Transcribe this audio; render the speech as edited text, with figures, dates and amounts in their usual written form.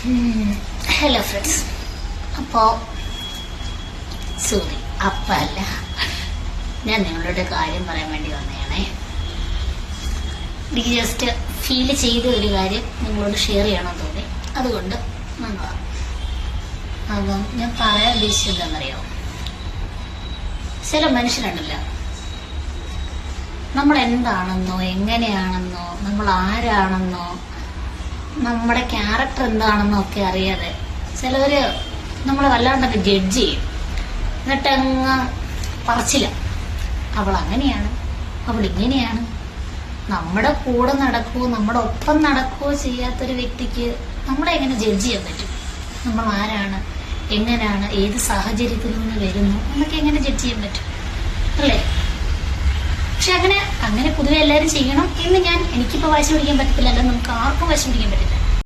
Hello friends. അപ്പോൾ sorry, അല്ല, ഞാൻ നിങ്ങളോട് കാര്യം പറയാൻ വേണ്ടി വന്നതാണേ. എനിക്ക് ജസ്റ്റ് ഫീൽ ചെയ്ത ഒരു കാര്യം നിങ്ങളോട് ഷെയർ ചെയ്യണമെന്ന് തോന്നി, അതുകൊണ്ട് വന്നതാണ്. അപ്പം ഞാൻ പറയാൻ ഉദ്ദേശിച്ചത് എന്താണെന്നറിയാമോ? ചില മനുഷ്യരുണ്ടല്ലോ, നമ്മൾ എന്താണെന്നോ എങ്ങനെയാണെന്നോ നമ്മൾ ആരാണെന്നോ നമ്മുടെ ക്യാരക്ടർ എന്താണെന്നോ ഒക്കെ അറിയാതെ ചിലവര് നമ്മളെ വല്ലാണ്ടൊക്കെ ജഡ്ജ് ചെയ്യും. എന്നിട്ടങ്ങ് പറച്ചില്ല, അവൾ അങ്ങനെയാണ്, അവൾ ഇങ്ങനെയാണ്. നമ്മുടെ കൂടെ നടക്കുവോ നമ്മുടെ ഒപ്പം നടക്കുവോ ചെയ്യാത്തൊരു വ്യക്തിക്ക് നമ്മളെ എങ്ങനെ ജഡ്ജ് ചെയ്യാൻ പറ്റും? നമ്മൾ ആരാണ്, എങ്ങനെയാണ്, ഏത് സാഹചര്യത്തിൽ നിന്ന് വരുന്നു എന്നൊക്കെ എങ്ങനെ ജഡ്ജ് ചെയ്യാൻ പറ്റും അല്ലേ? പക്ഷെ അങ്ങനെ പൊതുവെ എല്ലാവരും ചെയ്യണം എന്ന് എനിക്കിപ്പോൾ വാശി പിടിക്കാൻ പറ്റത്തില്ല, അല്ല നമുക്ക് ആർക്കും വാശി പിടിക്കാൻ പറ്റില്ല.